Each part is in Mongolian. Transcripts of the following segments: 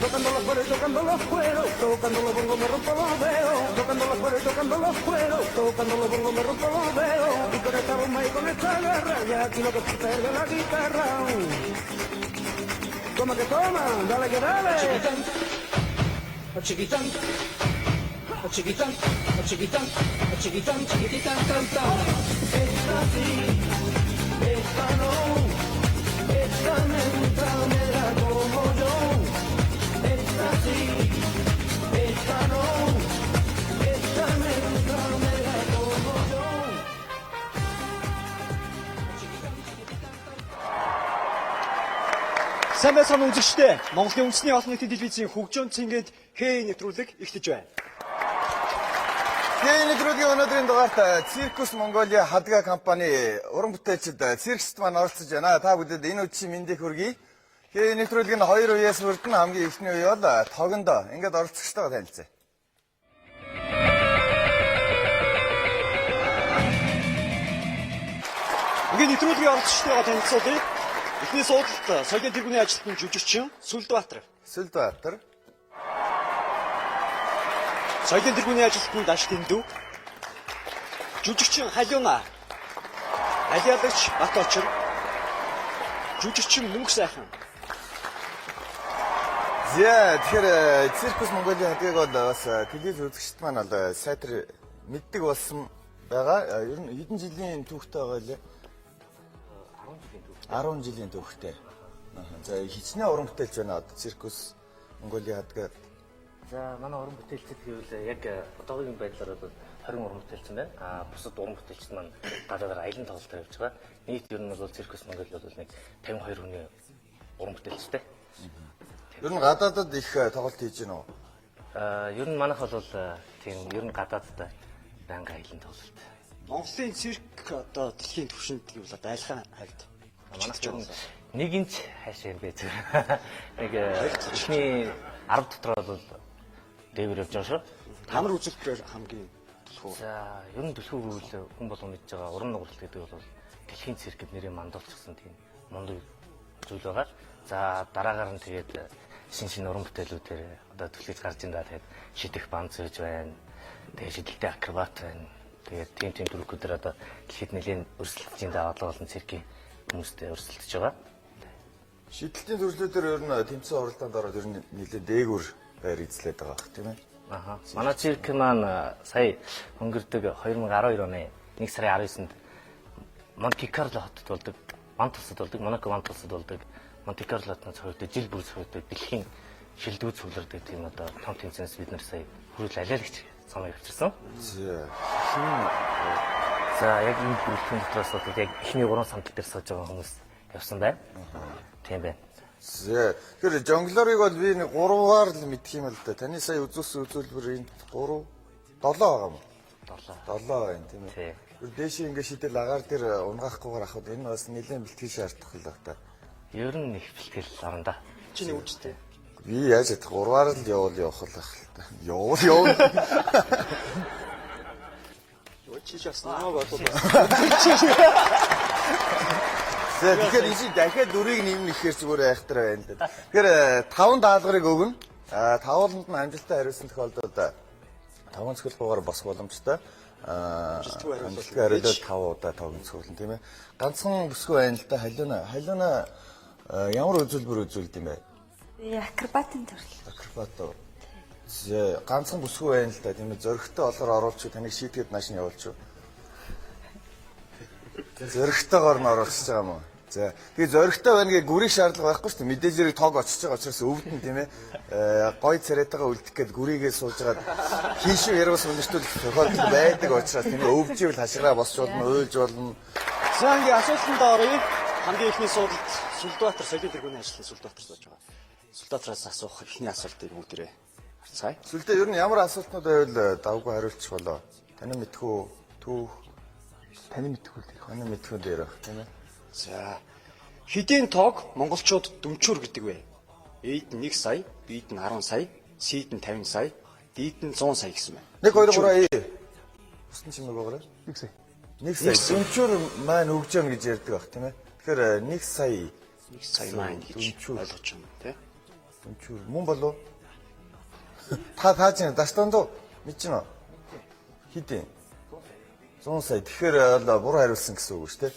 Tocando los cueros, tocando los cueros, tocando los bongos me rompo los dedos, tocando los cueros, tocando los cueros, tocando los bongos me rompo los dedos, y con esta bomba y con esta guerra, ya aquí lo que se pierde la guitarra. Toma que toma, dale que dale. Chiquitán, chiquitán, chiquitán, chiquitán, chiquitán, cantán. Esta sí, esta no, esta me gusta, me la como yo. Esta sí, esta no, esta me gusta, me la como yo. Сайн байцгаана үзэгчдээ. Монголын үндэсний олон нийтийн телевизийн хөгжөөн цэнгээд хээ нэвтрүүлэг эхэлж байна. Хээ нэвтрүүлгийн өнөөдрийн дугаарт Циркус Монголиа хадгаа компани уран бүтээлчид циркст маань оролцож байна. Та бүдэд энэ үдшийн мэндийг хүргэе. Хээ нэвтрүүлгийн 2 үеэс хүрдэн хамгийн эхний үе бол тогондоо. Ингээд оролцогчтойгоо танилцъя. Ингээд нэвтрүүлгийн оролцогчтойгоо танилцуулъя. Эхний суудалд соёлын тэргүүний ажилтны жүжигчин Сүлдбаатар. Сүлдбаатар. Соёлын тэргүүний ажилтны Даш Тэндүү. Жүжигчин Халиуна. Алиалагч Баточор. Жүжигчин Мөнх сайхан. За тэгэхээр Циркус Монголиа хадгааг бол бас телевиз үзэгчд маань бол сайтар мэддэг болсон байгаа. Ер нь хэдэн жилийн түүхтэй байгаа лээ? 10 жилийн түүхтэй. За хичнээн уран бүтээлч байна одоо Циркус Монголиа хадгаа. За манай уран бүтээлчд гэвэл яг одоогийн байдлаар бол 20 уран бүтээлч байна. Бусад уран бүтээлчд маань гадаадаар аялын тоглолтоор явж байгаа. Нийт ер нь бол Циркус Монголиа бол нэг 52 хүний уран бүтээлчтэй. Ер нь гадаадад их тоглолт хийж байна уу? Ер нь манайх бол тийм ер нь гадаадд банк аялын тоглолт. Монголын цирк одоо дэлхийн түвшинд гэвэл одоо айлхаа хавьд. Манайх ер нь нэг инч хаашаа юм бэ зүгээр. Нэг ихний 10 дотор бол дэвэр явж байгаа шүү. Та нар үзэлбэрээр хамгийн түлхүү. За ер нь түлхүү гэвэл хүн болгон мэдж байгаа уран нугалт гэдэг бол дэлхийн циркэд нэрийг мандуулчихсан тийм мундаг зүйл байгаа. За дараагаар нь тэгээд шин уран бүтээлүүдээр одоо түлхэж гарч ирнэ. Тэгээд шидэх бан зөөж байна. Тэгээд шидэлтэй акробат байна. Тэгээд тийм төрхүүдээр одоо дэлхийд нэлийн өрсөлдөж байгаа даваалал болон циркийн хүмүүстэй өрсөлдөж байгаа. Шидэлтийн төрлүүдээр ер нь тэмцээн оролдоонд ороод ер нь нэлээд дээгүүр байр эзлээд байгаа бах тийм ээ. Манай цирк маань сая өнгөрдөг 2012 оны 1 сарын 19-нд Монте Карло хотод болдог, Монако Вантусад болдог Монте Карлод цогтой жил бүр цогтой дэлхийн шилдэгүүд цугларддаг тийм одоо том тэмцээнээс бид нар сая хүрэл алиалагч цомоо явуулсан. За яг энэ бүрэлдэхүүн дотроос бол яг эхний 3 сандал дээр сууж байгаа хүмүүс явсан байна. Тийм байна. Тэгэхээр жонглорыг бол би нэг 3-аар л мэдх юм л да. Таны сая үзүүлсэн үзүүлбэр энэ 3 7 байгаа юм. 7 байна тийм ээ. Дээшээ ингээ шидэл агаар дээр унгаахгүйгээр авахд энэ бас нэлээд бэлтгэл шаардах л байна. Ер нь их бэлтгэл орно да. Чиний үжтэй. Би яаж ядах 3-аар л явах л байх л та. Явуул. Чи шаснаа болов. Тэгэхээр энэ дахиад 4-ийг нэмнэ гэхээр зүгээр айхтар байна л да. Тэгэхээр 5 даалгарыг өгнө. 5-нд нь амжилттай хариулсан тохиолдолд 5 цэглэггээр босох боломжтой. Амжилттай хариулаад 5 удаа тогтцоолно тийм ээ. Ганцхан бүсгүй байна л да. Халиуна ямар үзүүлбэр үзүүлд юм бэ? Акробатын төрөл. Акробат. Ганцхан бүсгүй байна л да тийм ээ. Зөрөгтэй олоор оруулчих таныг шийтгэд нааш нь явуулчих. Зөрөгтэйгээр нь оруулчихж байгаа юм уу? За тэгээ зөрөгтэй байна гэ гүрийг шаардлага байхгүй шүү дээ. Мэдээж зэрэг тоог очиж байгаа учраас өвдөн тийм ээ. Гой царайтайгаа үлдэх гээд гүрийгээ сууж байгаад хийшүү ярвас өнөртөл тохиолдол байдаг учраас тийм ээ. Өвживэл хашгираа босч болно, уйлж болно. За ингээ асуултанд оръё. Хамгийн ихний суудалд Сүлдбаатар соёлын тэргүүний ажлын Сүлдбаатар сууж байгаа. Сүлдбаатараас асуух ихний асуултыг бүгдээрээ харцгаая. Сүлдээ ер нь ямар асуултнууд байвал давгүй хариулчих болоо. Таны мэдхүү түүх таны мэдхүү дээр баг тийм ээ. За хэдийн тоог монголчууд дүмчүүр гэдэг вэ? Эд нь 1 сая, Б'д нь 10 сая, C'д нь 50 сая, Д'д нь 100 сая гэсэн байна. 1 2 3 Усны чимэг байгаарай. 1 сая. 1 сая. Дүмчүүр маань хөгжөөнө гэж ярьдаг баг тийм ээ. Тэгэхээр 1 сая 1 сая маань гэж ойлгож байна тийм. Дүмчүүр мөн болов? Та чинь даштандуу мэдчихнэ үү? Хэдийн 100 сая. Тэгэхээр буруу хариулсан гэсэн үг шүү дээ.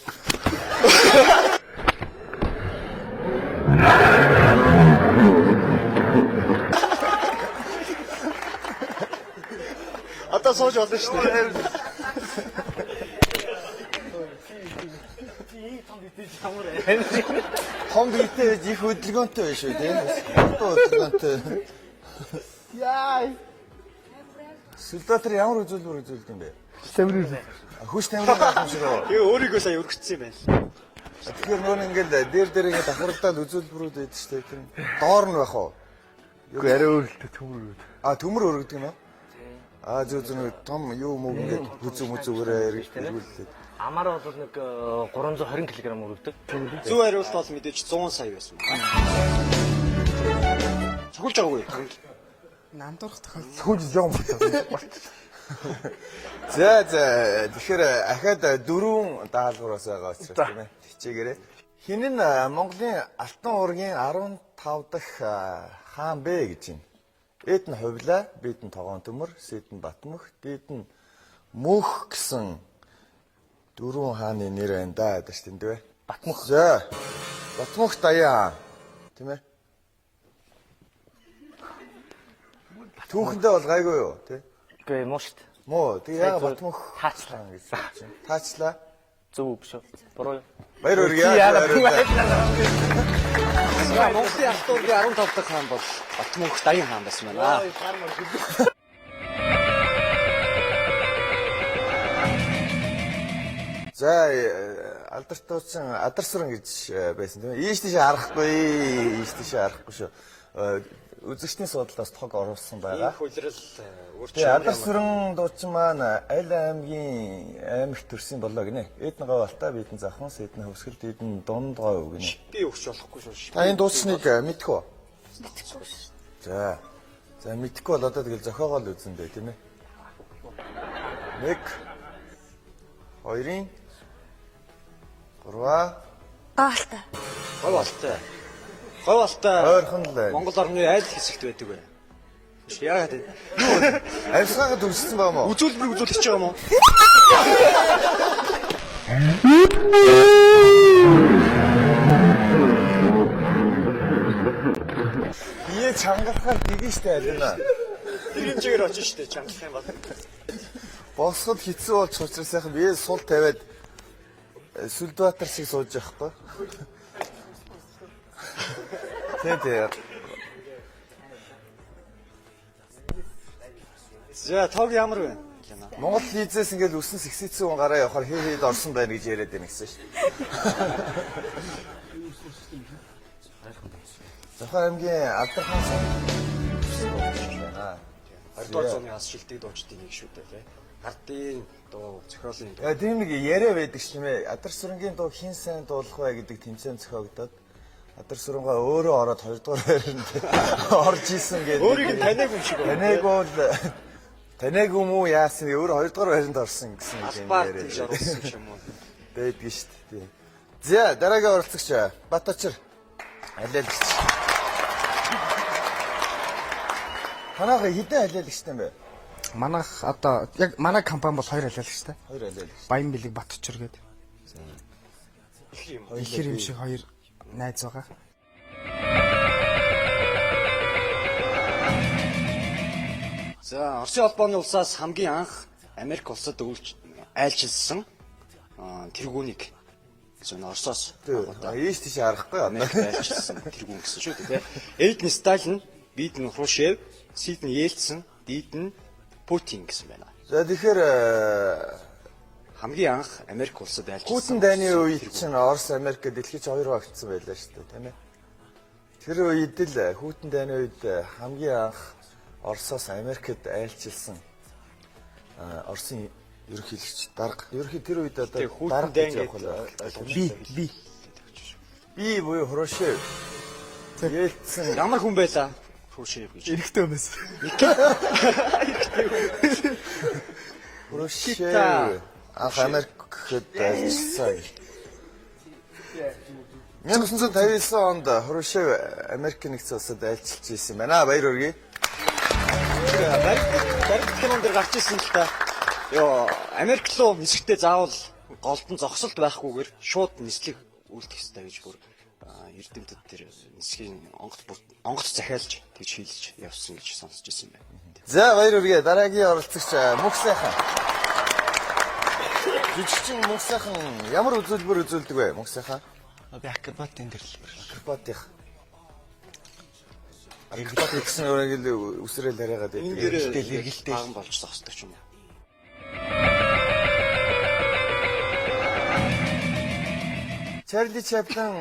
Одоо сууж болно шүү дээ. Том биетэй их хөдөлгөөнтэй байна шүү тийм. Одоо хөдөлгөөнтэй. Яа. Сүлдбаатар ямар үзүүлбэр үзүүлдэг юм бэ? Хүч тамирын гал шиг үү? Тэгээ өөрийгөө сая өргөцсөн юм байна. Тэгэхээр нөр ингээл дээр ингээд давхардаад үзүүлбэрүүд байдаг шүү дээ. Тэр доор нь байх уу? Үгүй арай өөрөлтөө төмөр үү. Төмөр өргөдөг юм аа? Зөв том юу мөг ингээд мүзүүгээр эргүүлээд. Амар бол нэг 320 кг өргөдөг. Зөв хариулт бол мэдээж 100 сая байсан. Цогулж байгаагүй. Нандуурах тохиолдол сүүж юм байна. За тэгэхээр ахаад 4 даалгавраас байгаа учраас тийм ээ. Хичээгээрэй. Хин нь Монголын Алтан уургийн 15 дахь хаан бэ гэж юм. Эд нь Хувлаа, Б'д нь Тогоон төмөр, C'д нь Батмөх, Д'д нь Мөнх гэсэн 4 хааны нэр байна да гэж тийм дээ. Батмөх. За. Батмөх даяа. Тийм ээ. Түүхэндээ бол гайгүй юу, тий? Үгүй муу шүү дээ. Муу. Тэгээ яа Батмөх Таачлаа гэсэн чинь. Таачлаа. Зөв биш үү? Буруу. Баяр үргээ. Монголын Алтан уургийн 15 дахь хаан бол Батмөнх Даян хаан байсан байна. За алдартай Адарсуран гэж байсан тийм ээ. Ийш тийш харахгүй шүү. Үзэгчний судалдаас тог оруулсан байгаа. Хөлрөл Тэгээ Адарсуран дуучин маань аль аймгийн аймагт төрсэн болоо гинэ. Эд нь Говьалтай, Б'д нь Завхан, C'д нь Хөвсгөл, Д'д нь Дундгой гинэ. би өгч болохгүй шүү. Та энэ дуусныг мэдэх үү? За мэдхгүй бол одоо тэгэл зохиогоол үзэн дээ тийм ээ. 1 2 3 Гаалтай. Говьалтай. ойрхон л байна. Монгол орны аль хэсэгт байдаг вэ? Яагаад вэ? Амьсгаагаад үргэлжсэн байгаа мó? Үзүүлбэр үзүүлж байгаа юм уу? Бие чангалахаар дigi штэ алина. Тэр хэмжээгээр очиж штэ чангалах юм бол. Босход хэцүү болж учраас яхан бие сул тавиад Сүлдбаатар шиг сууж явахгүй. Тэ. За тог ямар вэ? Кино. Монгол хийзээс ингээл өсөн сэгсэцэн хүн гараа явахаар хэд орсон байна гэж яриад байна гэсэн шүү. Захаа аймгийн Алдархан сан. Хоёрдугаар зууны ас шилдэг дуучдын нэг шүү дээ. Ардын дуу, зохиолын дуу. Тийм нэг яриа байдаг ш тийм ээ. Адар сүрэнгийн дуу хин сайн дуулах вэ гэдэг тэмцээн зохиогдоод Адар сүрэнгаа өөрөө ороод 2 дугаар байранд орж исэн гэдэг. Өөрийг нь таниаг юм шиг байна. Таниаг бол таниаг юм уу яасан өөр 2 дугаар байранд орсон гэсэн юм Албаар тийш оруулсан юм уу? Дээдгүй шүү дээ. За дараагийн оролцогч Батачир алиалагч. Танайх хэдэн алиалагчтай юм бэ? Манайх одоо яг манай компани бол 2 алиалагчтай. 2 алиалагч. Баян бэлэг Батчир гэдэг. Ихэр юм шиг 2 найз байгаа. За Оросын холбооны улсаас хамгийн анх Америк улсад айлчилсан тэргүүнийг гэсэн Оросоос Ийш тийш харахгүй Америк айлчилсан тэргүүн гэсэн шүү дээ. Эйден Сталин, Биден Хрушев, Сиден Ельцин, Диден Путин гэсэн байна. За тэгэхээр Хамгийн анх Америк улсад айлчилсан. Путин дайны үед чинь Орос Америк дэлхийд 2 багтсан байлаа шүү дээ, тийм ээ. Тэр үед л Путин дайны үед хамгийн анх Оросоос Америкт айлчилсан Оросын ерөнхийлөгч дарга. Ерөнхий тэр үед одоо дарга гэж явах Би би буюу Хрушев. Ельцин Ямар хүн байлаа? Хрушев гэж. эрэхтэй хүмүүс. Хрушев анх Америкт айлчилсан. 1959 онд Хрушев Америк нэгдсэн улсад айлчилж ирсэн байна. Баяр хүргэе. Баримт кинон дээр гарч ирсэн л та. Йоо, Америк руу нисэхдээ заавал голдон зогсолт байхгүйгээр шууд нислэг үлдэх ёстой гэж бүр эрдэмтэд тэр нисхийн онгоц захиалж тэгж хийлж явсан гэж сонсч ирсэн байна. За баяр хүргэе. Дараагийн оролцогч Мөнх сайхан. Жижигчин Мөнх сайхан ямар үзүүлбэр үзүүлдэг вэ? Мөнх сайхан. Би акробатын төрлөөр. Акробатих. Акробатик гэсэн үргэлж үсрээл яриагаад байдаг. Эргэлтэй баган болж зогсдог ч юм уу. Чарли Чаплин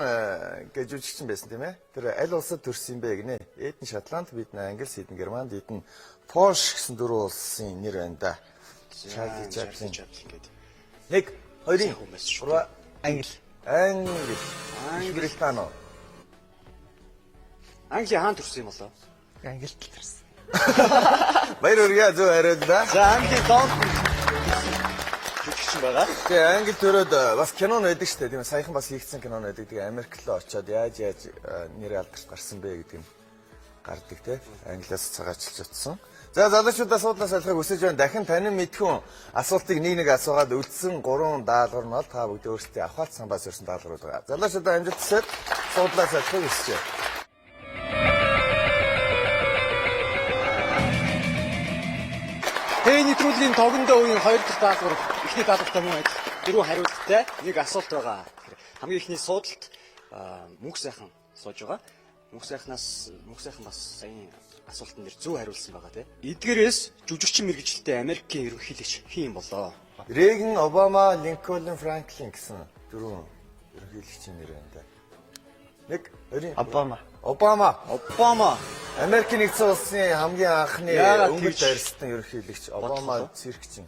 гэж жүжигчин байсан тийм ээ. Тэр аль улсад төрсөн бэ гинэ? Эдэн Шотланд, Бидэн Англи, Сидэн Германд, Эдэн Польш гэсэн 4 улсын нэр байна да. Чарли Чаплин гэдэг. 1 2 хүмүүс шүү. 3 Англи. Британи. Англи хаан төрсөн юм болоо? Англид төрсөн. Баяр хүргэе зөв хариулт да. За Англи дон жүжигчин байгаа. Тэгээ англи төрөөд бас кино байдаг шүү дээ. Тийм саяхан бас хийгдсэн кино байдаг. Тэгээ Америк руу очиод яаж нэр алдарт гарсан бэ гэдэг юм гардаг те. Англиас цагаачилж утсан. За залуучуудаа суудлаас алхахыг хүсэж байна. Дахин танин мэдхүн асуултыг нэг асуугаад үлдсэн 3 даалгавар нь бол та бүгд өөрсдөө авахалт самбаас өрсөн даалгаврууд байгаа. Залуучуудаа амжилт хүсээд суудлаас алхахыг хүсэж байна. Тэ нэвтрүүлгийн тогондоо үеийн 2 дахь даалгавар эхний даалгавартай мөн адил. Дөрөв хариулттай нэг асуулт байгаа. Хамгийн ихний суудалд Мөнх сайхан сууж байгаа. Мөнх сайхан бас саяны асуултан дээр зөв хариулсан байгаа тийм. Эдгээрээс жүжигчин мэргэжилтэй Америкийн ерөнхийлөгч хин болоо? Рейган, Обама, Линкольн, Франклин гэсэн 4 ерөнхийлөгчийн нэр байна да. 1 2 Обама. Америкийн нэгдсэн улсын хамгийн анхны өнгөт дайрсан ерөнхийлөгч Обама циркчин.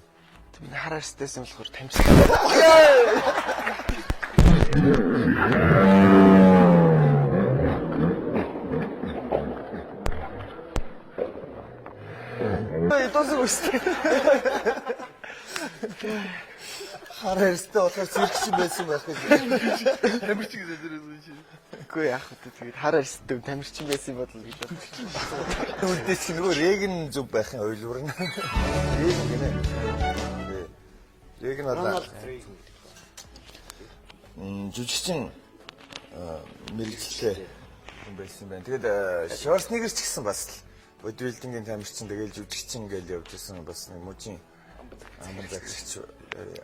Би хараар стэйсэн болохоор тамжтай. Тосог үстэй. Хараар стэй болохоор циркчин байсан байх гэж. Тамирчин гэж зэрэг шүү. Үгүй яах вэ тэгээд хараар стэйв тамирчин байсан бодол гэж байна. Үлдээч нөгөө Рейган зүв байхын ойлбор нь. Рейган гинэ. Рейган одоо жүжигчин мэрэгчлээ хүн байсан байна. Тэгээд Шварценеггер ч гэсэн бас бодибилдингийн тамирчин тэгэл жүжигчин гэж явж исэн бас нэг мужийн амар загсагч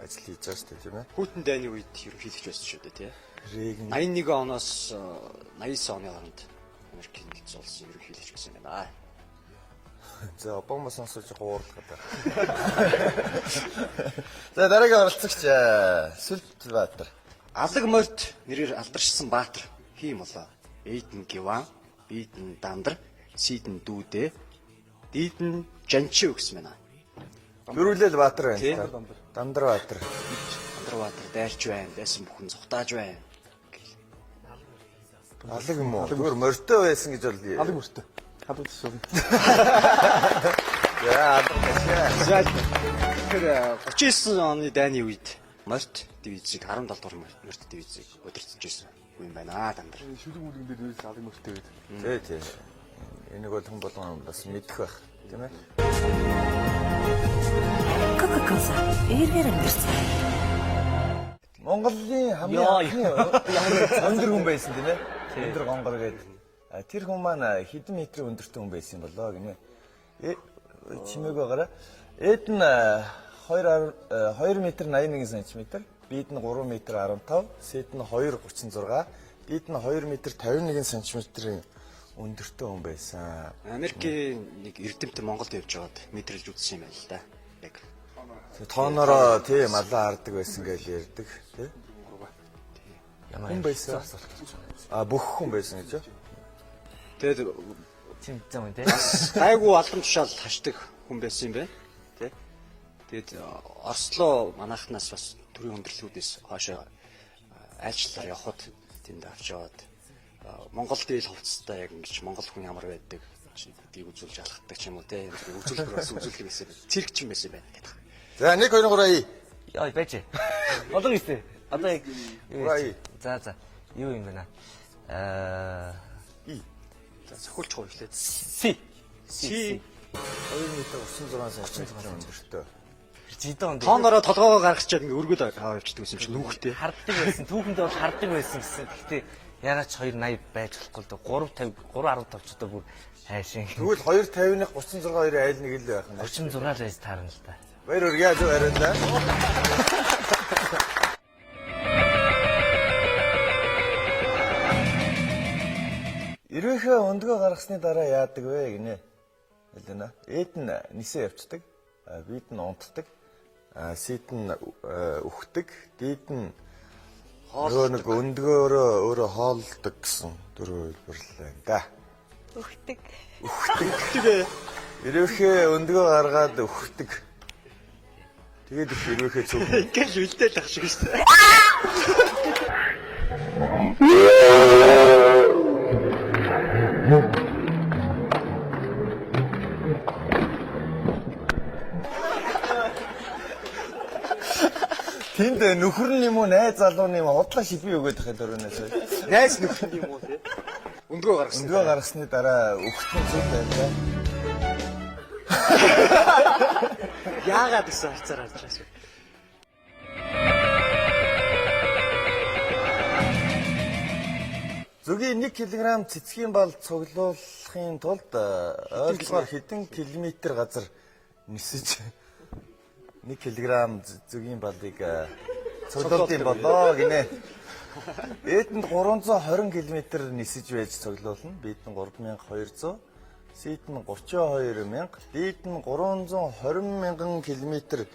ажил хийж байгаа шүү дээ тийм ээ. Путин дайны үед ерөнхийлөгч байсан шүү дээ тийм. Рейган 81 оноос 89 оны хооронд Америкийн нэгдсэн улсын ерөнхийлөгч гэсэн юм байна. За обама сонсож гуурдах гэдэг. За дараагийн оролцогч Сүлбаатар. Алаг морд нэрээр алдаршсан Баатар хийм болоо. Эйдэн Гиван, Бидэн Дандар, Сидэн Дүүдэ, Дидэн Жанчив гэсэн байна. Дөрвөлэл Баатар Тийм. байна. Дандар Баатар. Дандар Баатар дайрч байна, дайсан бүхэн цухтааж байна. Алаг юм уу? Зүгээр морьтой байсан гэж бол. Алаг мөртөө. Хадууд шүү. За алаг гэж. Тэгэхээр 39 оны дайны үед морьт дивизийг 17 дугаар морьт дивизийг удирдах байсан юм байна Дандар. Шүлэг мүлгэн дээр ерөөс алаг мөртөө байд. Тий. Энийг бол хүн болгон бас мэдэх байх, тийм ээ. Кока-кола. Эргээр амьдсан. Монголын хамгийн өндөр хүн байсан тийм ээ. Өндөр гонгор гэдэг. Тэр хүн маань хэдэн метрийн өндөртэй хүн байсан юм болоо гинэ. Чимээг байгаараа. Эд нь 2 метр 81 см, бид нь 3 метр 15, сэд нь 2.36, бид нь 2 метр 51 см-ийн өндөртэй хүн байсан. Америкийн нэг эрдэмтэн Монголд явж байгаад мэдрэлж үзсэн юм байна л да. Яг Тоонороо тийм алаа хардаг байсан гэж ярьдаг тий. Ямар Хүн байсан. Бүх хүн байсан гэж. тэгээд тийм зам үү те. гайгүй албан тушаал хашдаг хүн байсан юм байна. Тэ. Тэгээд Осло манайхнаас бас төрийн өндөрлгүүдээс хоошоо айлчлалаар явхад тэнд авч яваад Монголд ил хувцастай яг ингэж монгол хүн ямар байдаг гэдгийг үзүүлж алхдаг ч юм уу те. Үзүүлбэр бас үзүүлэх байсан байна. Циркч юм байсан байна гэдэг. За 1 2 3 Яа байж. Одоо ийстэ. Одоо яг Ураа. За. Юу юм бэ наа? За сохиулч хувьлээ. Си. 2 метр 36 см өндөртэй. Жидэн онд Тоонороо толгоогоо гаргачаад ингээ өргөд аваа явчихдаг байсан юм шиг нүхтэй. харддаг байсан. Түүхэнд бол харддаг байсан гэсэн. Гэхдээ ягаад ч 280 байж болохгүй л дээ. 350 ч одоо бүр хайшин. Тэгвэл 250-ны 36-ын айл нэг л байх нь. 36 л байж таарна л та. Баяр үргээ зөв ариун да. Ерөнхий өндгөө гаргасны дараа яадаг вэ гинэ? Хэлэнэ. Эд нь нисээ явцдаг, бид нь унтдаг, сид нь үхдэг, дид нь нэг өндгөөрөө өөрөө хоолдог гэсэн дөрөв хэлбэрлээ да. Өгдөг. Тэгээ Ерөнхий өндгөө гаргаад үхдэг. Тэгээд их ерөнхий цөг. ингээл үлдээл ах шиг шүү дээ. Тэнд нөхөр нь юм уу найз залууны юм удлаа шилбий өгөөд тахад өрөөнөөс. Найс нөхөр юм уу те? Өндгөө гаргасан. Өндгөө гаргасны дараа өгтөн зүг байлаа. Яагаад гэсэн харцаар харж байгаа. Зүгийн 1 кг цэцгийн бал цуглуулахын тулд ойролцоогоор хэдэн километр газар нисэж 1 кг зүгийн балыг цуглуулсан болоо гинэ. Эдэнд 320 км нисэж байж цуглуулна. Бид нь 3200, сид нь 32000, дид нь 320,000 км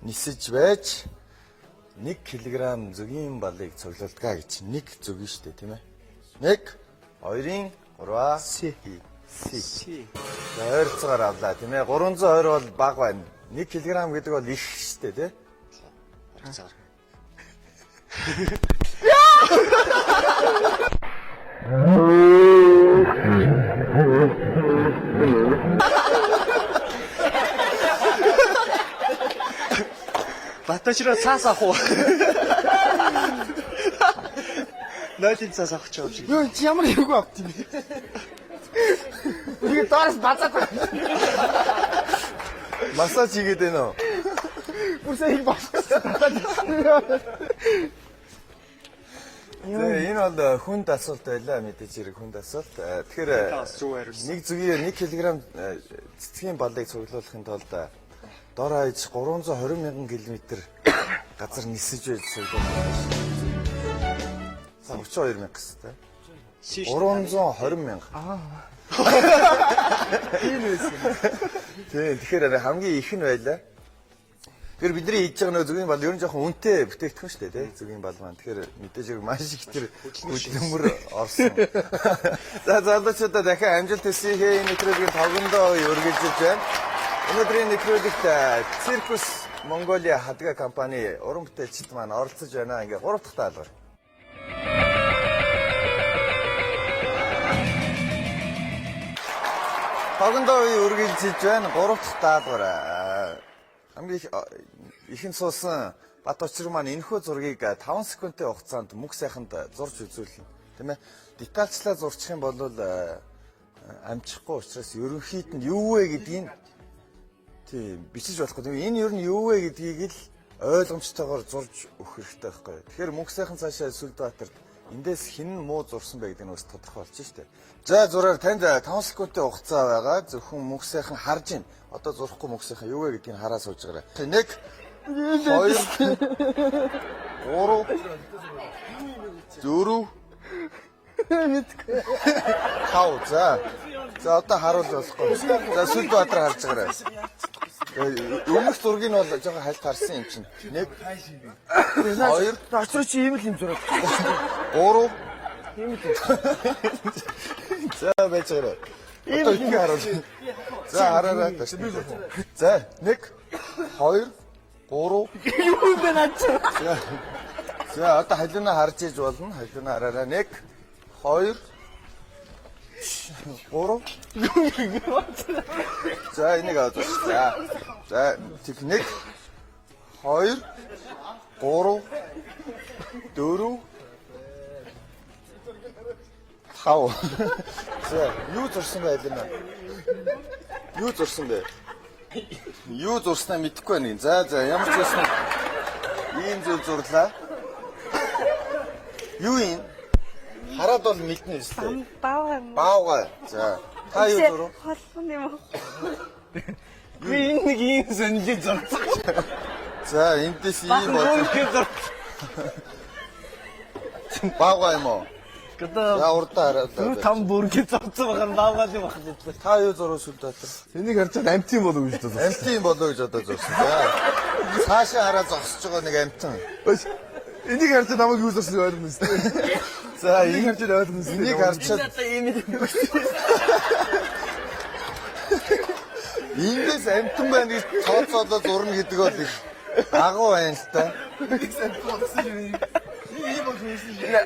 нисэж байж 1 кг зүгийн балыг цуглуулдаг гэж нэг зүг нь шүү дээ, тийм ээ. 1 2 3 Си. Ойрцоогоор авлаа тийм ээ. 320 бол бага байна. 1 кг гэдэг бол их шүү дээ тий. Харцаар. Баташра цаас авах уу? Нойлын цаас авах ч юм шиг. Юу чи ямар юуг авт юм бэ? Үнийг доош бацаад байна. Массаж хийгээд байна уу? Бүрсээ их басчихсан. Энэ бол хүнд асуулт байлаа мэдээж хэрэг хүнд асуулт. Тэгэхээр Зөв хариулсан. нэг зүгийн 1 кг цэцгийн балыг цуглуулахын тулд дор хаяж 320,000 км газар нисэж байж цуглуулсан. 32,000 гэсэн тийм. Сиш 320 мянга. Тийм байсан. Тийм. Тэгэхээр хамгийн их нь байлаа. Тэгэхээр бидний хийж байгаа нөө зүгийн бал ер нь жоохон үнэтэй бүтээгдэхүүн шүү дээ, тий? Зүгийн бал маань. Тэгэхээр мэдээж маш их тэр хөдөлмөр орсон. За залуучуудаа дахин амжилт хүсье. Нэвтрүүлгийн тогондоо үргэлжилж байна. Өнөөдрийн нэвтрүүлэгт Circus Mongolia хадга компани уран бүтээлчд маань оролцож байна. Ингээ 3 дахь даалгавар. Тогондоо үргэлжилж байна. 3 дахь даалгавар. Хамгийн ихэнд суусан бат очир маань энэхүү зургийг 5 секундын хугацаанд мөнх сайханд зурж үзүүлнэ. Тийм ээ. Детальчлаа зурчих юм бол амжихгүй учраас ерөнхийд нь юу вэ гэдгийг тийм бичиж болохгүй. Энэ ер нь юу вэ гэдгийг л ойлгомжтойгоор зурж өгөх хэрэгтэй байхгүй. Тэгэхээр мөнх сайхан цаашаа Сүлбаатарт эндээс хэн муу зурсан бэ гэдэг нь бас тодорхой болж штэ. За зураар танд 5 секундын хугацаа байгаа. Зөвхөн мөнх сайхан харж ийн. Одоо зурхгүй мөнх сайхан юу вэ гэдгийг хараа сууж байгаарай. 1 2 3 4 5 за одоо харуул болохгүй. За Сүлбаатар харж байгаарай. Өмнөх зургийг нь бол жоохон хальт харсан юм чинь. 1 2 Очроо чи ийм л юм зураг. 3 ийм л. За байж байгаа. Одоо их харуул. За хараарай. За 1 2 3 Юу бэ наач? За одоо халиунаа харж иж болно. Халиунаа хараарай. 1 2 3 За энийг аваад. За техник 2 3 4 5 За юу зурсан бэ алина? Юу зурсан бэ? Юу зурснаа мэдэхгүй байна. За ямар ч байсан ийм зүйл зурлаа. Юу юм? Хараад бол мэднэ өстэй. Баавга. За та юу зурв? Холбон юм уу? Би энэ нэг ийм сонирхол зурсан. За эндээс ийм бол. Баавга юм уу? За урдаа хараад. Там бүргээ зурсан байгаа нь баавгаад юм байна. Та юу зурв Сүлбаатар? Энийг харж чад амтын болов гэж бодсон. Амтын болоо гэж одоо зурсан. За цаашаа хараа зогсож байгаа нэг амтан. Энийг харж намайг юу зурсан ойлгоно үстэй. За Энийг харж ойлгоно үстэй. энийг харчаад эндээс амтан байна гэж тооцоолоо зурна гэдэг бол их агуу байна л та.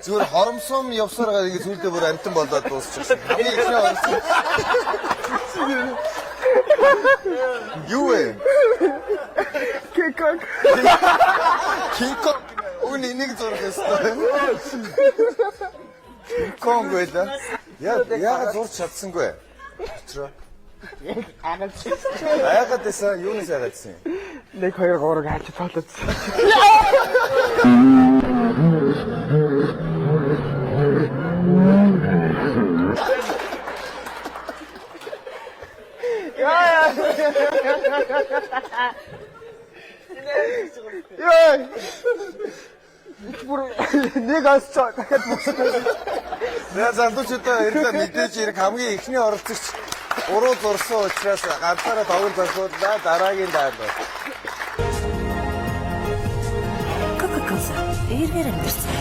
Зүгээр хоромсом явсаар байгаа ингэ зүйлдээ бүр амтан болоод дуусчихсан. Хамгийн ихний орсон. Юу вэ? Кинконг. Уг энийг зурх ёстой. Кинконг байлаа. Яагаад зурч чадсангүй? Өчрөө. Яагаад гэсэн юунаас яагаад гэсэн? 1 2 3-ыг хаач тоолоодсон. Яа. Бүр нэг асчаа дахиад мөсгөө. За залуучуудаа ирлээ мэдээж ирэх хамгийн ихний оролцогч уруу зурсан учраас ганцаараа тоглож зарцууллаа. Дараагийн даалгавар. Coca-Cola эргээр амьдсан.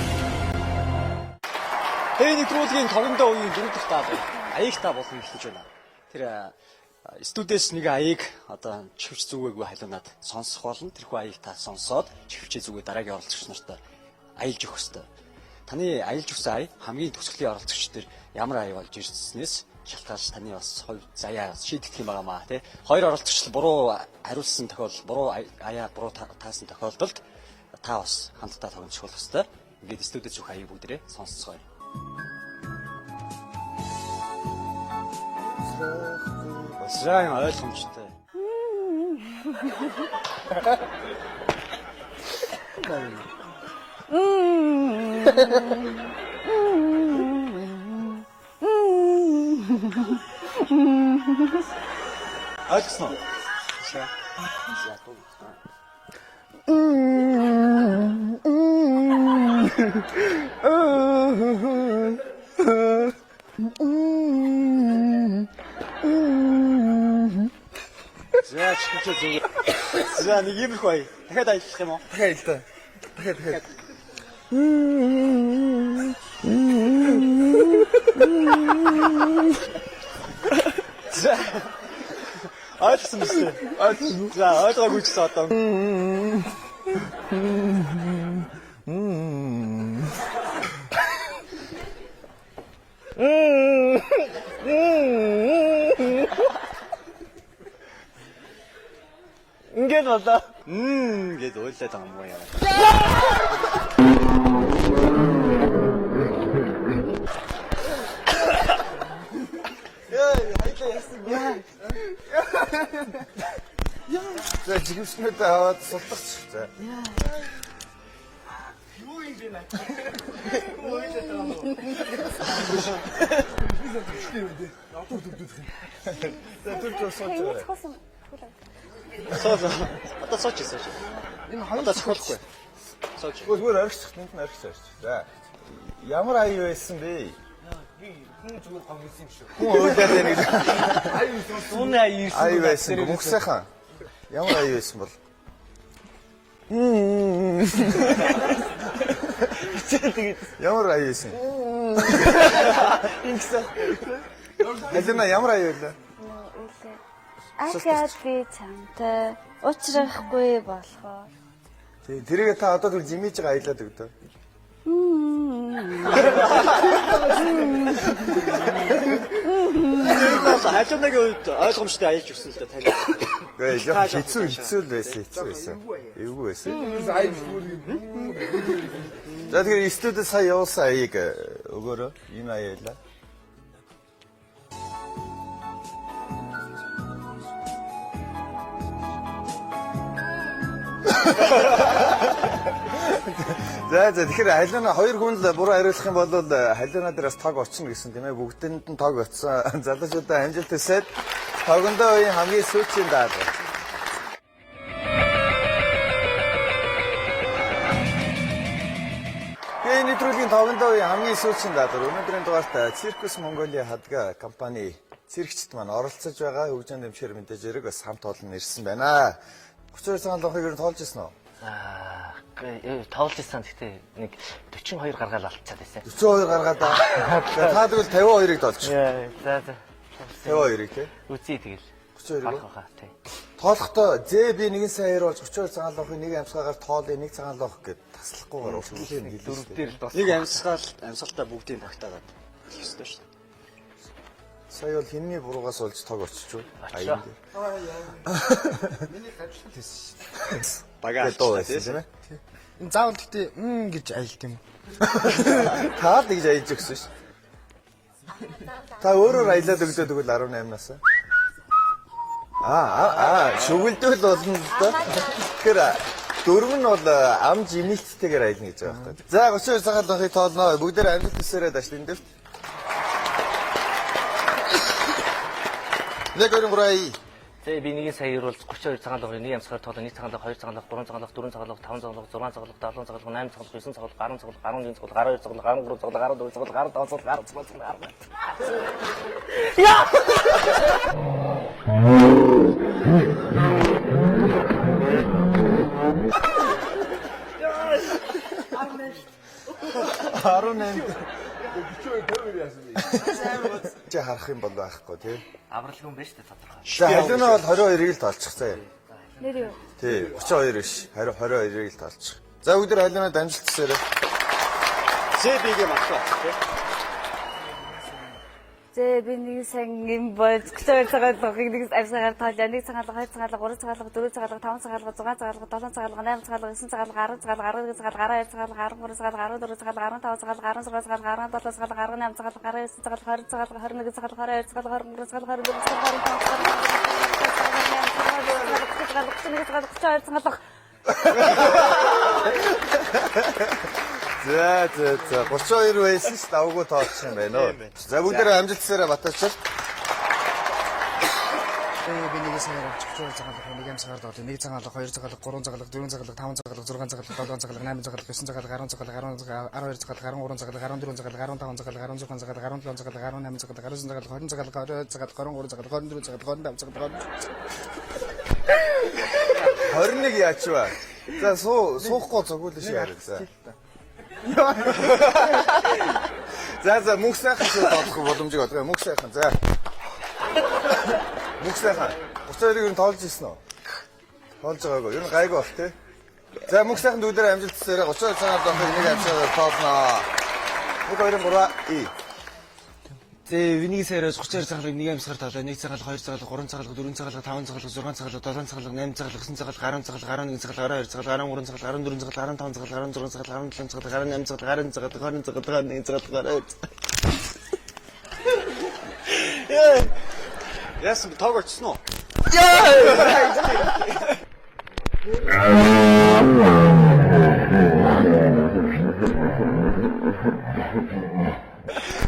нэвтрүүлгийн тогондоо үеийн 4 дахь даалгавар. Аягтай болно гэж байна. Тэр студиэс нэг аяыг одоо чихвч зүгээгүй халуунаад сонсох болно. Тэрхүү аяыг та сонсоод чихвчээ зүгээ дараагийн оролцогч нарт аялж өгөх ёстой. Таны аялж өгсөн ая хамгийн төгсгөлийн оролцогч нар ямар ая болж ирснээс шалтгаалж таны бас хувь заяа шийдэх юм байнамаа тий. Хоёр оролцогч буруу хариулсан тохиолдолд буруу аяа буруу таасан тохиолдолд та бас хамтдаа тогтмож болох ёстой. Ингээд студиэс зүг аяыг бүгдээрээ сонсцгоё. Сайн ойлгомжтой. Ойлгосноо. За. За. За чихэж зүг. За нэг юм их бай. Дахиад аялах юм уу? Дахиад л та. Дахиад. За. Ойлгосон биз дээ. Ойлгосон. За ойлгоогүй ч гэсэн одоо. Ингээд болоо. Гэд ойлаад байгаа юм уу яа. За жигвчнүүдээ аваад сулдагч. За. Соо. Одоо сооч хийсэн шүү. Энэ одоо цохолохгүй. Сооч. Зүгээр орчих, тэнд нь орчих. За. Ямар аяа байсан бэ? Хүн зүгээр гомдсон юм шүү. Хүн уйлаад байна гэж. Сууны аяа ирсэн. Аяа байсан. Мөнх сайхан. Ямар аяа байсан бол? Ямар аяа байсан? Ингэсэн. Алина ямар аяа вэ? Ахаад би чамтай уулзрахгүй болохоор. Тэрийг та одоо тэгвэл жимиж байгаа аялаад өгдөө. Хажуунагийн үед ойлгомжтой аялж өгсөн л да тань. Гэхдээ яг хэцүү л байсан. Эвгүй байсан. За тэгэхээр студид сая явуулсан аяыг өгөөрөө энэ аяалаа. За тэгэхээр халиана хоёр хүн л буруу хариулах юм бол халиана дээрээс тог очно гэсэн тийм ээ бүгдэнд нь тог очсон. Залуучуудаа амжилт хүсээд тогондоо үеийн хамгийн сүүчийн даад. Тэгээ нэвтрүүлгийн тогондоо үеийн хамгийн сүүчийн даад. Өнөөдрийн дугаарт Circus Mongolia хадга компани цэрэгчд маань оролцож байгаа хөгжин дэмжээр мэдээж хэрэг бас хамт олон ирсэн байна. 32 цагаан лохыг ер нь тоолж ирсэн үү? Тоглож исэн гэхдээ нэг 42 гаргаад алдчихад байсан. 42 гаргаад та тэгвэл 52-ыг тоолж. За. 52-ыг тий. Үзье тэгэл. 32-ыг. Тий. Тоолохдоо зээ би нэгэн сайн хоёр болж 32 цагаан лохыг нэг амьсгаагаар тоолъё нэг цагаан лох гэд таслахгүйгээр уртлын Дөрөв дээр л Нэг амьсгалтай бүгдийг багтаагаад хэлэх ёстой шүү. Сая бол хинний буруугаас олж тог очиж юу? Аян дээр. Миний хавчлал хийсэн шүү. Багаж дуу байсан тийм ээ. Энэ заавал гэхдээ гэж аялт юм. Таад гэж аялж өгсөн ш. Та өөрөөр аялаад өгдөө тэгвэл 18-наас. Шүгэлдэл болно л доо. Тэгэхээр дөрөв нь бол ам жимэлттэйгээр аялна гэж байгаа байхгүй. За 32 цагаан лохыг тоолноо. Бүгдээр амжилт хүсээрэй даш энэ дэвт. Нэг өрөнгөрэй. Тэгээ би нэг сая ирвэл 32 цагаан лох, нэг ямсгаар тоолоо, 1 цагаан лох, 2 цагаан лох, 3 цагаан лох, 4 цагаан лох, 5 цагаан лох, 6 цагаан лох, 7 цагаан лох, 8 цагаан лох, 9 цагаан лох, 10 цагаан лох, 11 цагаан лох, 12 цагаан лох, 13 цагаан лох, 14 цагаан лох, 15 цагаан лох, 16 цагаан лох. Яа! Чи харах юм бол байхгүй тий. Аврал хүн байж та тодорхой. За халиуна бол 22-ыг л тоолчих заяа. Нэр юу? Тий 32 биш. 22-ыг л тоолчих. За бүгдээр халиунад амжилт хүсээрэй. Зэбигээ магтаа тий. Зэ би нэг сан юм болж 32 цагаан лохыг нэг амьсгаар тоолё. 1 цагаан лох, 2 цагаан лох, 3 цагаан лох, 4 цагаан лох, 5 цагаан лох, 6 цагаан лох, 7 цагаан лох, 8 цагаан лох, 9 цагаан лох, 10 цагаан лох, 11 цагаан лох, 12 цагаан лох, 13 цагаан лох, 14 цагаан лох, 15 цагаан лох, 16 цагаан лох, 17 цагаан лох, 18 цагаан лох, 19 цагаан лох, 20 цагаан лох, 21 цагаан лох, 22 цагаан лох, 23 цагаан лох, 24 цагаан лох. За 32 байсан ч давгүй тоолчих юм байна уу. За бүгдээрээ амжилт хүсээрэй батаач. Би нэг саяар авчихвал цагаалга, нэг юм цагаалга, нэг цагаалга, хоёр цагаалга, гурван цагаалга, дөрвөн цагаалга, таван цагаалга, зургаан цагаалга, долоон цагаалга, 8 цагаалга, 9 цагаалга, 10 цагаалга, 12 цагаалга, 13 цагаалга, 14 цагаалга, 15 цагаалга, 16 цагаалга, 17 цагаалга, 18 цагаалга, 19 цагаалга, 20 цагаалга, 20 цагаалга, 21 цагаалга, 22 цагаалга, 23 цагаалга, 25 цагаалга, 21 яач вэ? За суухгүй зогвол шиг хараг за. За мөнх сайхан шүү болох боломжийг олгоо. Мөнх сайхан. За. Мөнх сайхан. 32-ыг юу тоолж ирсэн үү? Тоолж байгаагүй. Ер нь гайгүй бах тий. За мөнх сайхан дүүдээр амжилт төсөөрэй. 32 цагаар доохоо энийг амжилтаар тоолноо. 1 2 3 и. Зэ виний саяраас 32 цагаалга нэг амсгаар тавлаа. 1 цагаалга, 2 цагаалга, 3 цагаалга, 4 цагаалга, 5 цагаалга, 6 цагаалга, 7 цагаалга, 8 цагаалга, 9 цагаалга, 10 цагаалга, 11 цагаалга, 12 цагаалга, 13 цагаалга, 14 цагаалга, 15 цагаалга, 16 цагаалга, 17 цагаалга, 18 цагаалга, 19 цагаалга, 20 цагаалга, 21 цагаалга. Яасан би тоог очсон уу?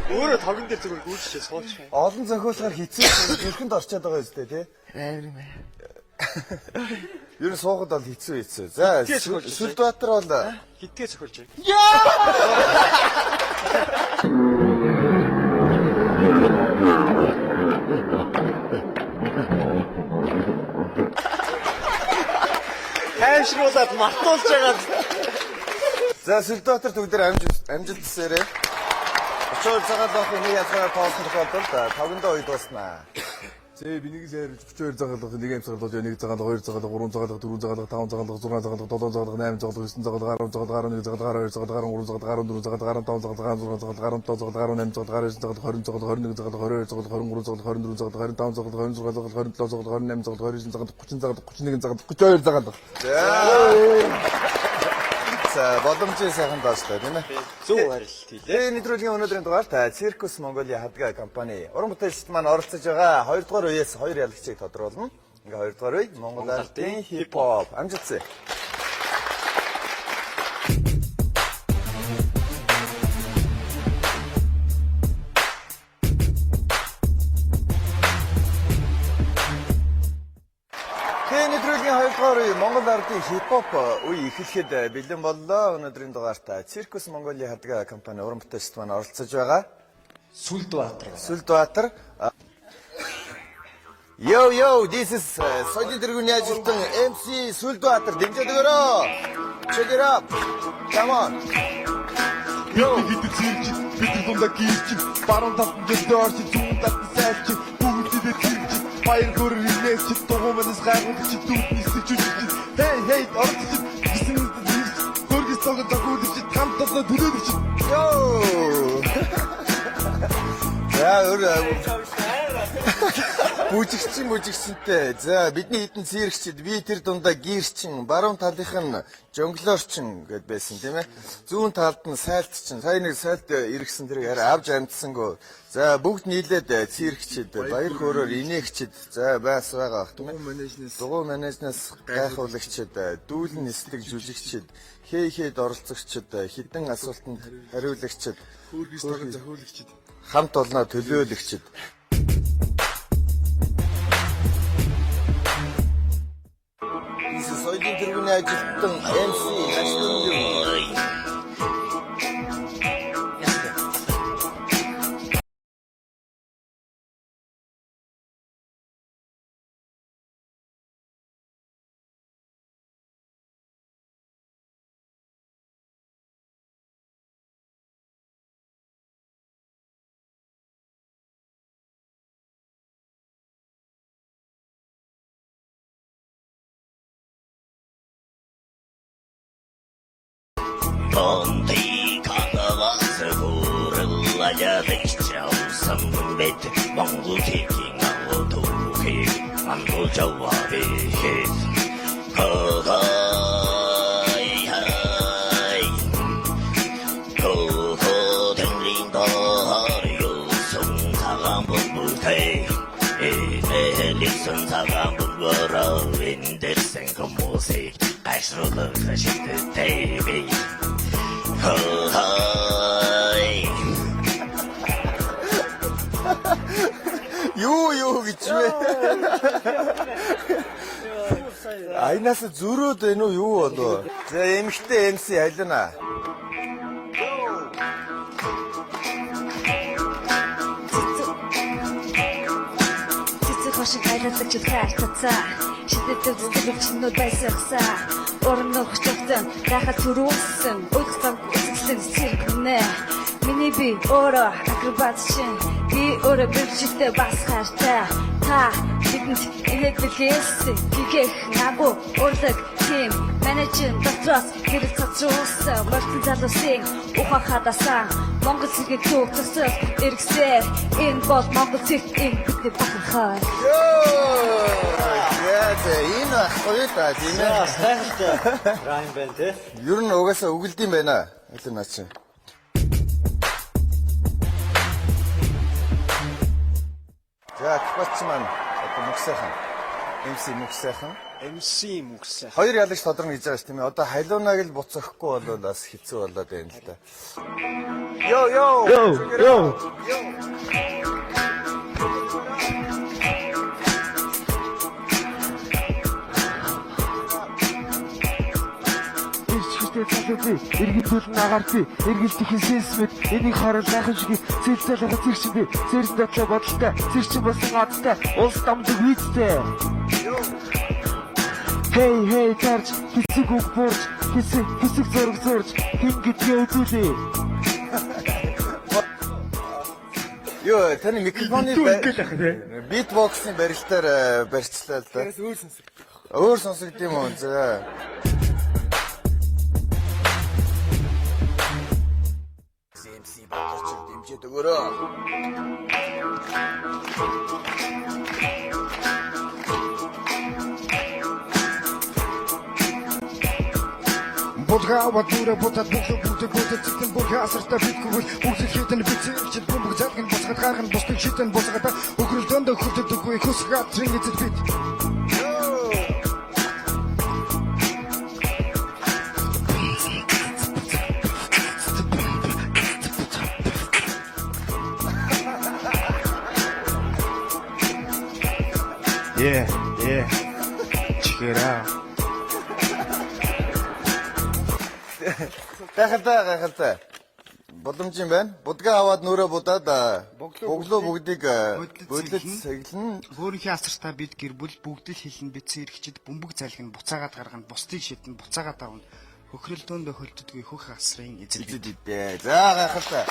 Өөрөө тогон дээр зүгээр гүйчихээ сууч. Олон зохиолоор хэцүү зүрхэнд орчод байгаа юм зү тий. Амар юм аа. Ер нь суухад бол хэцүү. За Сүлбаатар бол Хитгээ зохиолж байна. Хайшруулаад мартуулж байгаа. За Сүлбаатар төгдөр амжилт төсөөрэй. 32 цагаалга доохоо нэг язгаар тоолсон тохиолдолд тавгандаа үед дуснаа. Зэ би нэг саяар 42 цагаалга, нэг амсгаар болж нэг цагаалга, 2 цагаалга, 3 цагаалга, 4 цагаалга, 5 цагаалга, 6 цагаалга, 7 цагаалга, 8 цагаалга, 9 цагаалга, 10 цагаалга, 11 цагаалга, 12 цагаалга, 13 цагаалга, 14 цагаалга, 15 цагаалга, 16 цагаалга, 17 цагаалга, 18 цагаалга, 19 цагаалга, 20 цагаалга, 21 цагаалга, 22 цагаалга, 23 цагаалга, 24 цагаалга, 25 цагаалга, 26 цагаалга, 27 цагаалга, 28 цагаалга, 29 цагаалга, 30 цагаалга, 31 цагаалга, 42 цагаалга. За боломжийн сайхан даашлаа тийм ээ. Зөв харилт хийлээ. Нэвтрүүлгийн өнөөдрийн дугаарт Циркус Монголиа хадгаа компани уран бүтээлчд маань оролцож байгаа 2 дугаар үеэс 2 ялагчийг тодруулна. Ингээ 2 дугаар үе Монгол ардын хипхоп амжилтсаа. Нэвтрүүлгийн 2 дугаар үе Монгол ардын хипхоп үе эхлэхэд бэлэн боллоо. Өнөөдрийн дугаарт Циркус Монголиа хадгаа компани уран бүтээлчд маань оролцож байгаа. Сүлбаатар. Yo, this is Соёлын тэргүүний ажилтан MC Сүлбаатар дэмжиж өгөөрэй. Check it up. Come on. Yo, хит цирк, бид дундаа гэрч, баруун талд дэвтэрч, зүүн талд сайч, бүгдээ цирк, баяр хүрээ нээч, дугуймаас гайхуулж, дүүтний сэтгэж. Hey, орч, гисэн хөргөс цогт дагуулж, хамтдаа төлөөлж. Yo. За бүжигчэнтэй. За бидний хитэн циркчд би тэр дундаа гэрчин, баруун талынх нь жонглорчин гэд байсан тийм ээ. Зүүн талд нь сайлтчин. Сая нэг сайлт иргсэн тэрийг арай авч амтсангүй. За бүгд нийлээд циркчд, баяр хөөрөөр инээгчд за байс байгаа бах тийм ээ. Дугуй менежнээс гайхуулагчд, дүүлэн нислэг жүжигчд, хейд оролцогчд, хідэн асуултанд хариулагчд, Хөргөс тохиол зохиолагчд, хамт олноо төлөөлөгчд. Соёлын тэргүүний ажилтан MC Ашгүй. Монти 강아와서 고를라야 되겠죠. 성분배트 멍구티킹하고 도해 만도자와 배해 허허이하이 호호 댕린거 하리요 성사가 문물태 에헬릭선사가 문거라 윈델생거 모세 갈수록 그시듯 대비 Юу гэж вэ? Айнаас зөрөөд байна уу юу болов? За эмхтэй MC Халина. Хошиг айлтлагч хайрцаа шидэт үзэгчнүүд байсагсаа орон нөхцөлтөн дахад түрүүлсэн уйдсан үзэсгэлэн циркнэ миний би ороо акробатчин би ороо бэлчтэй бас хайртай та бидэнд инээдгэлээс гигэх нагу урлаг тим менежер дотроос хэрэг цацруулсан мөртөн залуусын ухаахадасан Монгол цэгийн төв төсөв эргэсээр энэ бол Монгол цэгтийн бидний бахархай Энэ ахгүй та тийм ээ. Сайхалтай райм байна те. Ер нь угаасаа үгэлд юм байна. Хэлэн наач. За төвч маань одоо мөксөйхан. MC мөксөйхан. MC мөксөйхан. Хоёр ялагч тодорно гэж байгаа ш тийм ээ. Одоо халуунаг л буцахгүй бол бас хэцүү болоод байна л да. Йоо. Иргэдүүлэн агаарти эргэлтийн сенсмэд энийг харал найхан шиг цэлцэлэг зэрчиндээ зэрэг дотлоо бодолтой зэрчин болсон гадтай улс дамжиг визтэй Хей тарж хэсэг үг бурж хэсэг зураг зурж хин гэдгээ үзүүлээ Йоо таны микрофоны битбоксны барилтаар барьчлаа л да. Өөр сонсогд юм уу? За дэмжиж өгөөрэй. Булгаа батура бутад бүхэл цэгтэн булгаасарта битгүүл бүхэл хитэн бицэгч бомбог залгын босгод гарган босдог хитэн босгод өгрөлдөндөө хөтөдөггүй хөсг атрын эзэд бит Yeah. Check it out. Гайхалтай. Боломж юм байна. Будгаа аваад нүрээ будаад боглоо бүгдийг бодлол саглан. Өөрийнхөө асартаа бид гэр бүл бүгд л хэлэн битсэн эрхчид бөмбөг залхин буцаагаад гаргана, бусдыг шидэн буцаагаад авна. Хөхрөлдөөндөө хөлддөггүй хөх асрын эзэд дээ. За гайхалтай.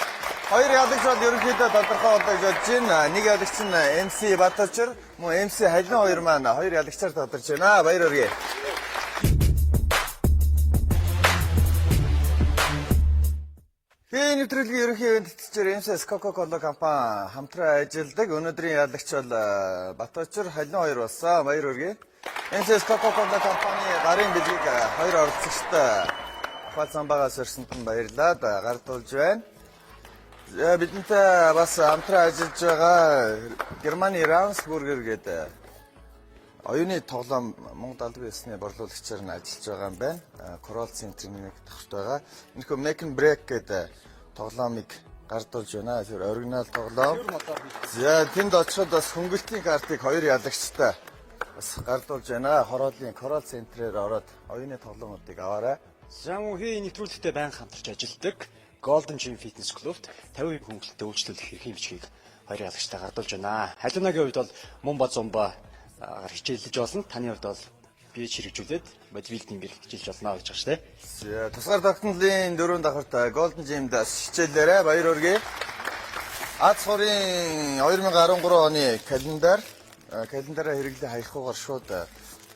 Хоёр ялагч бол ерөнхийдөө тодорхой болдог гэж байна. Нэг ялагч нь MC Батарчир, мөн MC Халин хоёр маань хоёр ялагчаар тодорч байна. Баяр хүргэе. Энэ нэвтрүүлгийн ерөнхий ивент тэтгэгчээр MCS Coca-Cola компани хамтран ажилладаг. Өнөөдрийн ялагч бол Батарчир, Халин хоёр болсон. Баяр хүргэе. MCS Coca-Cola компани гарын бэлгийг хоёр оролцогчтой Ахвал Замбагаас ирсэнд нь баярлалаа. Гардуулж байна. Бидэнтэй бас хамтран ажиллаж байгаа Германы Ravensburger гэдэг оюуны тоглоом Монгол албан ёсны борлуулагчаар нь ажиллаж байгаа юм байна. Coral Center-ийн нэг давхарт байгаа. Энэхүү Make and Break гэдэг тоглоомыг гардуулж байна. Тэр оригинал тоглоом. За тэнд очиход бас хөнгөлтийн картыг хоёр ялагчтай бас гардуулж байна. Хороолын Coral Center-ээр ороод оюуны тоглоомуудыг аваарай. За мөн хий нэвтрүүлэгтээ байнга хамтарч ажилладаг Golden Gym Fitness Club-т 50% хөнгөлөлтөд үйлчлүүлэх эрхийн бичгийг хоёр ялагчтай гардуулж байна. Халиунагийн хувьд бол Мумба Зумба хичээлж болно. Таны хувьд бол бие хэрэгжүүлээд бодибилдингээр хичээлж болно гэж байна шүү дээ. За тусгаар тогтнолын дөрөв давхарт Golden Gym-даас хичээлээрээ баяр хүргэе. Аз хорийн 2013 оны календараа хэрэглээ хаягхуугаар шууд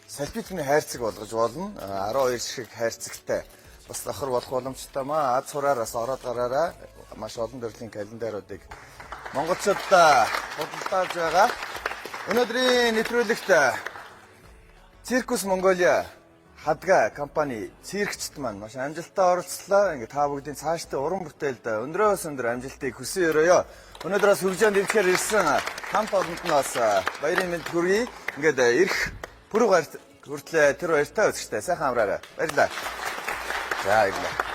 салбитны хайрцаг болгож болно. 12 шиг хайрцагтай бас давхар болох боломжтой маа. Аз хураараас ороод гараараа маш олон төрлийн календаруудыг монголчуудаа худалдааж байгаа. Өнөөдрийн нэвтрүүлэгт Circus Mongolia хадга компани циркчд маань маш амжилттай оролцлоо. Ингээ та бүгдийн цаашдаа уран бүтээлд өндрөөс өндөр амжилтыг хүсэн өрөөё. Өнөөдрөөс хөгжөөнд дэвчээр ирсэн хамт олонд нь бас баярын мэнд хүргэе. Ингээд ирэх пүрэв гарт хүртлээ тэр баяртай үзэгчтэй сайхан амраарай. Баярлалаа. За баярлалаа.